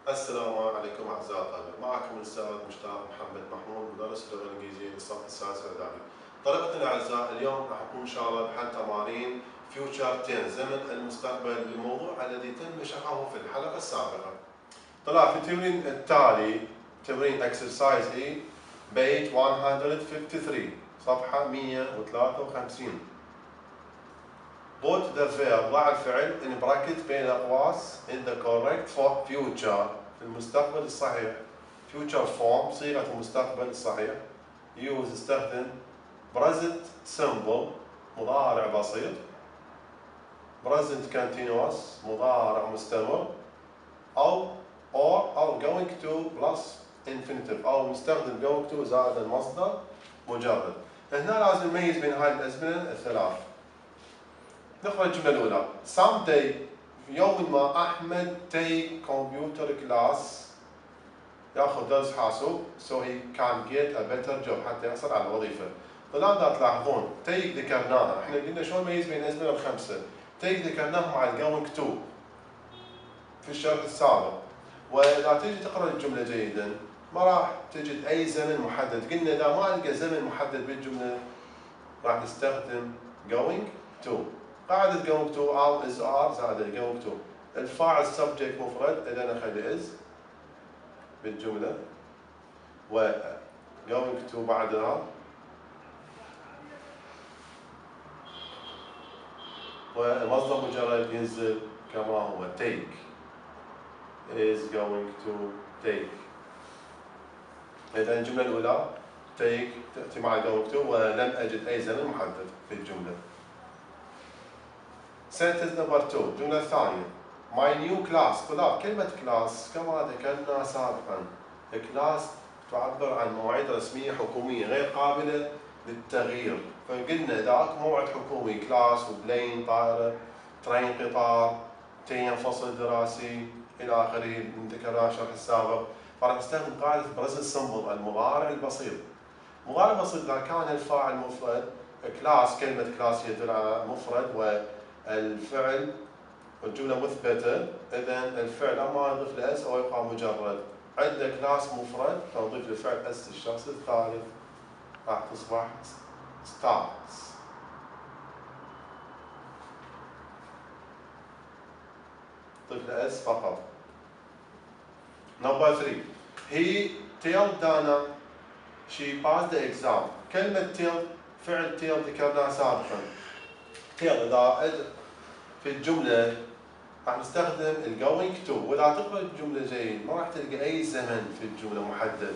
السلام عليكم اعزائي الطلبه، معكم الاستاذ مشتاق محمد مدرس اللغه الانجليزيه للصف السادس الاعدادي. طلبتنا الاعزاء، اليوم راح نقوم ان شاء الله بحل تمارين فيوتشر 10 زمن المستقبل، الموضوع الذي تم شرحه في الحلقه السابقه. طلع في التمرين التالي تمرين اكسرسايز اي بيج 153 صفحه 153. Put the verb ضع الفعل in bracket بين أقواس in the correct future في المستقبل الصحيح. future form صيغة المستقبل الصحيح. use استخدم present simple مضارع بسيط. present continuous مضارع مستمر. أو going to plus infinitive أو نستخدم going to زائد المصدر مجرد. هنا لازم نميز بين هاي الأزمنة الثلاث. نقرأ الجملة الأولى. Someday يوم ما أحمد take computer class يأخذ درس حاسوب so he can get a better job حتى يحصل على وظيفة. طبعا دا تلاحظون take ذكرناها، احنا قلنا شلون نميز بين الأزمنة الخمسة. take ذكرناها مع going to في الشرح السابق، وإذا تيجي تقرأ الجملة جيدا ما راح تجد أي زمن محدد. قلنا إذا ما نلقى زمن محدد بالجملة راح نستخدم going to. قاعدة going to أو is are زائد going to. الفاعل subject مفرد إذا نخلي is بالجملة و going to بعدها والمصدر مجرد ينزل كما هو take is going to take. إذا الجملة الأولى take تأتي مع going to ولم أجد أي زمن محدد في الجملة. sentence number 2 الجملة الثانية my new class. طلاب كلمة class كما ذكرنا سابقا class تعبر عن مواعيد رسمية حكومية غير قابلة للتغيير. فقلنا إذا أكو موعد حكومي class وبلين طائرة ترين قطار تين فصل دراسي إلى آخره اللي ذكرناه الشرح السابق، فراح نستخدم قاعدة present simple المضارع البسيط. المضارع البسيط إذا كان الفاعل مفرد class كلمة class يدل على مفرد والفعل والجملة مثبتة، إذا الفعل أما يضيف له اس أو يبقى مجرد. عندنا كلاس مفرد فنضيف للفعل اس الشخص الثالث راح تصبح starts. ضيف له اس فقط. Number 3 he told Dana she passed the exam. كلمة tell فعل tell ذكرناه سابقا. tell إذا في الجملة راح نستخدم going to، وإذا تقرأ الجملة جيد ما راح تلقى أي زمن في الجملة محدد،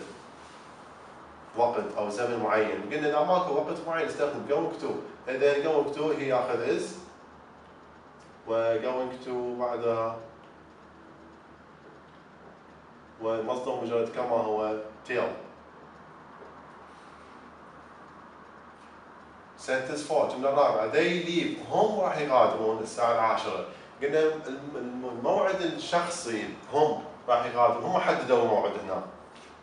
وقت أو زمن معين. قلنا إذا ماكو وقت معين نستخدم going to. إذا going to هي ياخذ is و going to بعدها والمصدر مجرد كما هو tell. sentence 4 الجملة الرابعة they leave هم راح يغادرون الساعة 10. قلنا الموعد الشخصي هم راح يغادرون، هم حددوا الموعد هنا.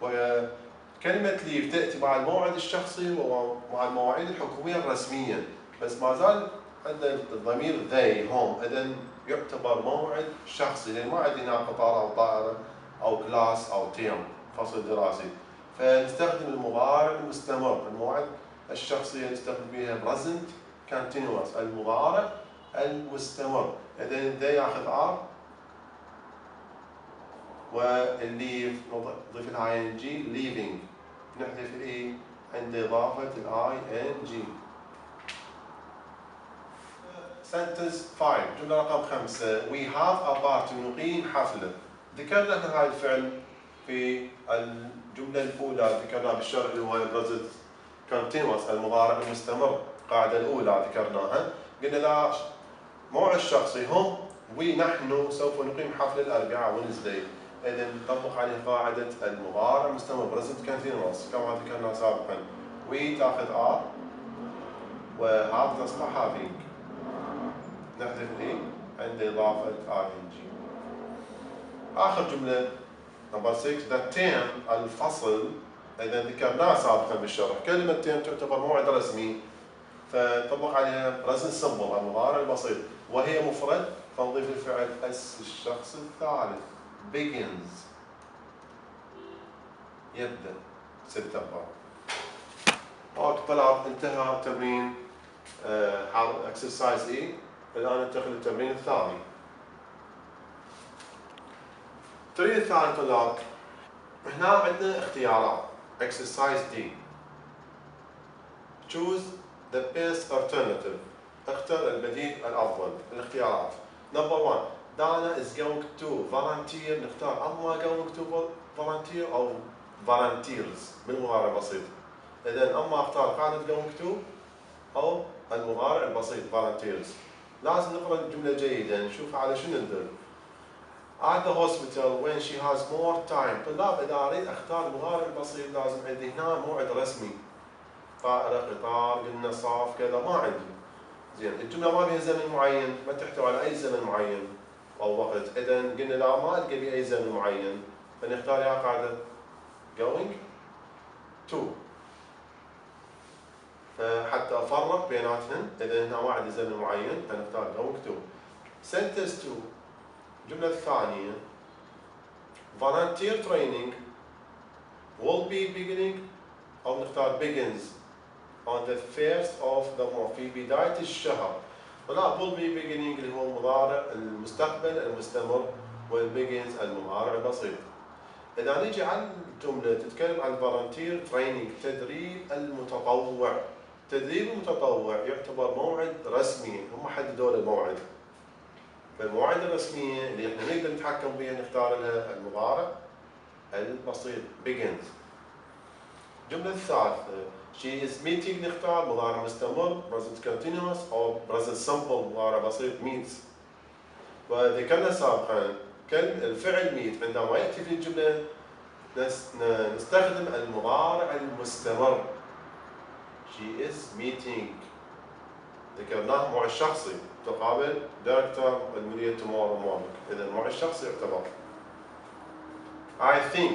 وكلمة leave تأتي مع الموعد الشخصي ومع المواعيد الحكومية الرسمية، بس ما زال عندنا الضمير they هم، إذا يعتبر موعد شخصي لأن ما عندنا قطار أو طائرة أو كلاس أو تيم فصل دراسي. فنستخدم المضارع المستمر، الموعد الشخصية نستخدم بها present continuous المضارع المستمر. إذا they ياخذ are والليف نضيف لها ing leaving نحذف الاي عند إضافة الاي ان جي. sentence 5 جملة رقم 5 we have a party نقيم حفلة. ذكرنا احنا هاي الفعل في الجملة الأولى، ذكرناه بالشرح اللي هو present continuous المضارع المستمر. القاعدة الأولى ذكرناها قلنا لا موعد الشخصي هم ونحن سوف نقيم حفلة الأربعاء Wednesday. إذا نطبق عليه قاعدة المضارع المستمر present continuous كما ذكرنا سابقا. we تاخذ are وهذا تصبح having نحذف الاي عند إضافة ing. آخر جملة نمبر 6 the term الفصل. إذا ذكرناه سابقا بالشرح كلمة term تعتبر موعد رسمي فنطبق عليها present simple المضارع البسيط، وهي مفرد فنضيف الفعل اس الشخص الثالث begins يبدأ سبتمبر. اوكي طلاب، انتهى تمرين اكسرسايز اي. الان ننتقل للتمرين الثاني. التمرين الثاني طلاب، هنا عندنا اختيارات. اكسرسايز دي. choose the best alternative. اختر البديل الافضل. الاختيارات. نمبر 1 Dana is going to volunteer. نختار اما going to volunteer او volunteers بالمضارع البسيط. اذا اما اختار قاعدة going to او المضارع البسيط volunteers. لازم نقرا الجملة جيدا، نشوف على شنو ندل. At the hospital when she has more time. طلاب اذا اريد اختار المضارع البسيط لازم عندي هنا موعد رسمي. طائرة، قطار، قلنا صاف، كذا ما عندي. زين، الجملة ما بها زمن معين، ما تحتوي على أي زمن معين أو وقت، إذا قلنا لا ما ألقى بها أي زمن معين، فنختار يا قاعدة going to. فحتى أفرق بيناتهن، إذا هنا ما عندي زمن معين فنختار going to. sentence 2 الجملة الثانية volunteer training will be beginning أو نختار begins on the first of the month في بداية الشهر. ولا will be beginning اللي هو المضارع المستقبل المستمر، والbegins المضارع البسيط. إذا نجي على الجملة تتكلم عن volunteer training تدريب المتطوع. تدريب المتطوع يعتبر موعد رسمي، هم حددوا له الموعد. فالمواعيد الرسمية اللي احنا نقدر نتحكم بها نختار لها المضارع البسيط begins. الجملة الثالثة she is meeting نختار مضارع مستمر present continuous أو present simple مضارع بسيط meets. وذكرنا سابقا الفعل meet عندما يأتي في الجملة نستخدم المضارع المستمر. she is meeting ذكرناه مع الشخصي تقابل director المدير tomorrow morning. إذا مع الشخصي يعتبر. I think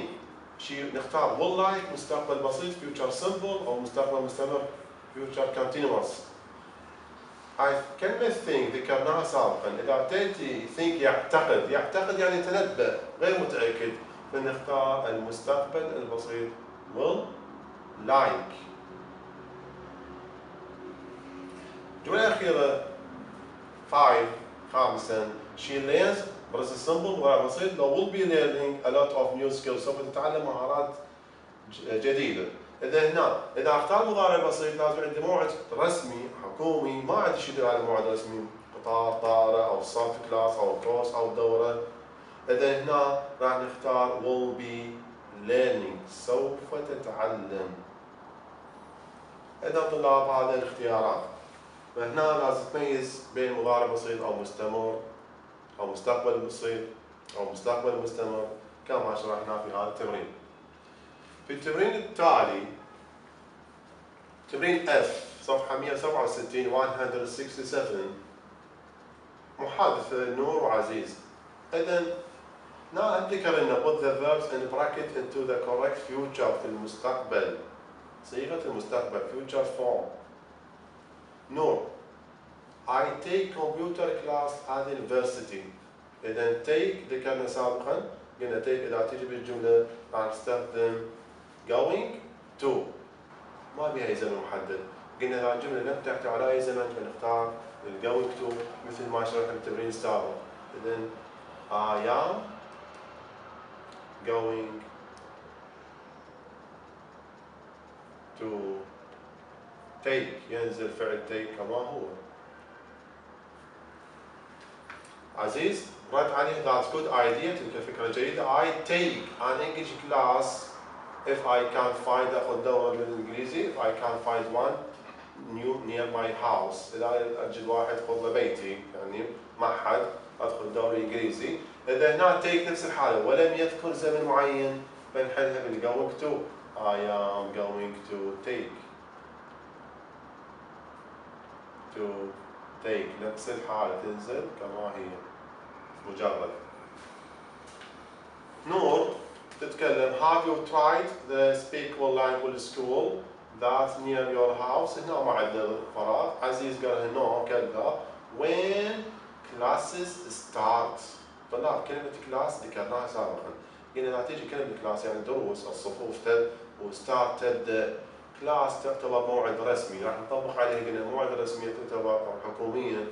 she نختار will like مستقبل بسيط future simple أو مستقبل مستمر future continuous. كلمة think ذكرناها سابقا. إذا تأتي think يعتقد يعني يتنبأ غير متأكد، فنختار المستقبل البسيط will like. الجملة الأخيرة 5 خامسا she learns present simple مضارع بسيط لو will be learning a lot of new skills سوف تتعلم مهارات جديدة. إذا اختار مضارع بسيط لازم عندي موعد رسمي حكومي، ما عندي شيء يدل على موعد رسمي، قطار، طائرة أو صف كلاس أو كورس أو دورة. إذا هنا راح نختار will be learning سوف تتعلم. إذا طلاب هذه الاختيارات. فهنا لازم تميز بين مضارع بسيط أو مستمر أو مستقبل بسيط أو مستقبل مستمر كما شرحنا في هذا التمرين. في التمرين التالي تمرين F صفحة 167 167 محادثة نور وعزيز. إذا نذكر أن put the verbs in bracket into the correct future في المستقبل، صيغة المستقبل future form. نور I take computer class at university. إذا take ذكرنا سابقا، قلنا take إذا تجي بالجملة راح نستخدم going to ما بها أي زمن محدد. قلنا إذا الجملة لم تحتوي على أي زمن فنختار going to مثل ما شرحنا بالتمرين السابق. إذا I am going to take ينزل فعل take كما هو. عزيز رد عليه that's good idea تلك فكرة جيدة. I take an English class if I can't find أخذ دورة بالإنجليزي if I can't find one near my house. إذا أجد واحد قرب بيتي يعني معهد أدخل دورة إنجليزي. إذا هنا take نفس الحالة ولم يذكر زمن معين فنحلها بالgoing to. I am going to take نفس الحالة تنزل كما هي مجرد. نور تتكلم have you tried the speakable language school that's near your house. هنا ما عندنا فراغ. عزيز قال no كذا. when classes start. طلاب كلمة class ذكرناها سابقا. قلنا لا تيجي كلمة كلاس يعني دروس الصفوف وستارت تبدأ. كلاس تعتبر موعد رسمي، راح نطبق عليه قلنا موعد رسمية تعتبر حكومية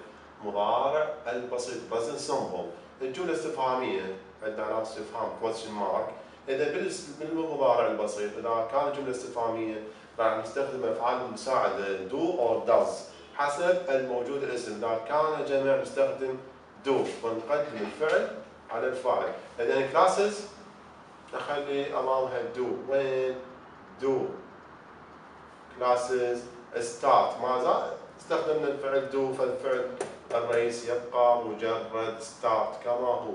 مضارع البسيط present simple. الجملة الاستفهامية عندنا علامة استفهام question mark. إذا بالمضارع البسيط إذا كان جملة استفهامية راح نستخدم أفعال المساعدة do or does حسب الموجود الاسم. إذا كان جمع نستخدم do ونقدم الفعل على الفاعل. إذا classes نخلي أمامها do. وين do classes start ما زال استخدمنا الفعل do فالفعل الرئيسي يبقى مجرد start كما هو.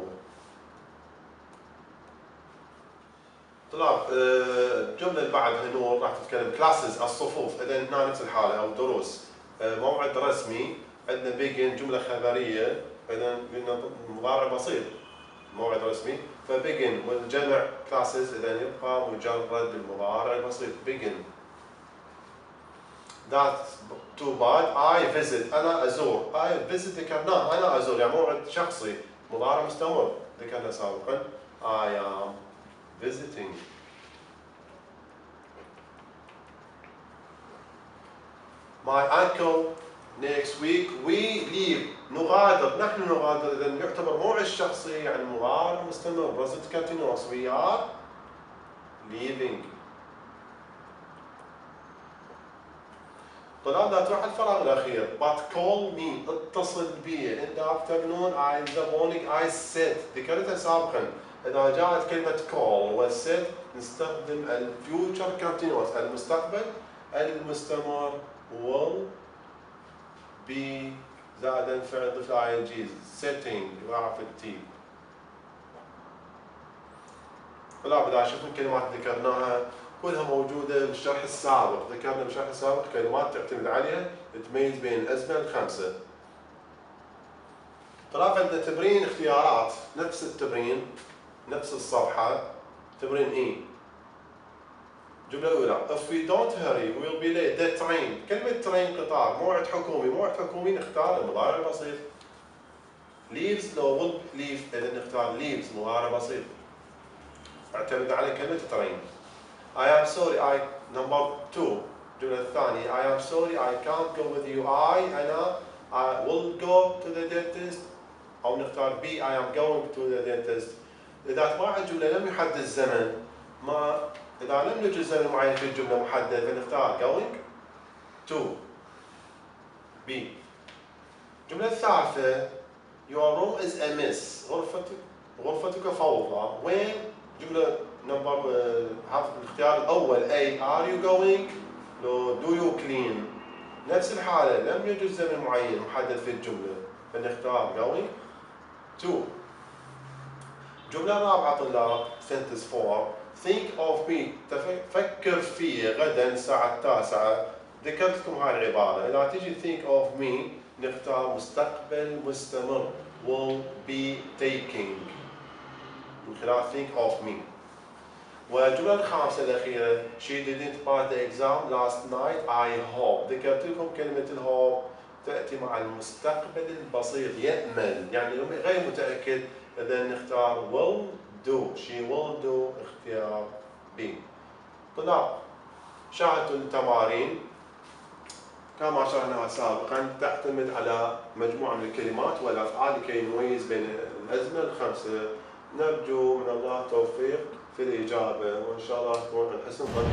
طلاب الجملة اللي بعدها نور راح تتكلم classes الصفوف. إذا هنا نفس الحالة أو دروس موعد رسمي عندنا begin جملة خبرية. إذا قلنا مضارع بسيط موعد رسمي فbegin والجمع classes إذا يبقى مجرد المضارع البسيط begin. That's too bad. I visit أنا أزور. I visit ذكرناه أنا أزور يعني موعد شخصي مضارع مستمر ذكرنا سابقا. I am visiting. My uncle next week we leave نغادر نحن نغادر. إذا يعتبر موعد شخصي يعني مضارع مستمر present continuous we are leaving. طلاب لا تروح الفراغ الأخير but call me اتصل بي in the afternoon. I in the morning I said ذكرتها سابقا. إذا جاءت كلمة call و said نستخدم ال future continuous المستقبل المستمر will be زائدا فعل ضف ing setting يضاعف التي. طلاب إذا شفنا الكلمات ذكرناها كلها موجودة بالشرح السابق. ذكرنا بالشرح السابق كلمات تعتمد عليها تميز بين الأزمنة الخمسة. طلاب عندنا تمرين اختيارات نفس التمرين نفس الصفحة تمرين E. الجملة الأولى if we don't hurry we'll be late. the train كلمة train قطار موعد حكومي. موعد حكومي نختار المضارع البسيط. leaves لو will leave إذا نختار leaves مضارع بسيط اعتمد على كلمة train. I am sorry I number 2 الجملة الثانية I am sorry I can't go with you. أنا I will go to the dentist أو نختار B I am going to the dentist. إذا تباع الجملة لم يحدد الزمن إذا لم نجد زمن معين في الجملة محدد فنختار going to B. الجملة الثالثة your room is a mess غرفتك فوضى. وين جملة نمبر الاختيار الأول A are you going لو do you clean. نفس الحالة لم يجد زمن معين محدد في الجملة فنختار going to. جملة رابعة طلاب sentence 4 think of me تفكر في غدا الساعة 9. ذكرت لكم هاي العبارة. إذا تيجي think of me نختار مستقبل مستمر will be taking من خلال think of me. والجملة الخامسة الأخيرة she didn't pass the exam last night I hope. ذكرت لكم كلمة الهوب تأتي مع المستقبل البسيط يأمل يعني غير متأكد. إذا نختار will do she will do اختيار B. طلاب شاهدتوا التمارين كما شرحناها سابقا تعتمد على مجموعة من الكلمات والأفعال لكي نميز بين الأزمنة الخمسة. نرجو من الله التوفيق في الإجابة وإن شاء الله تكون عن حسن ظن.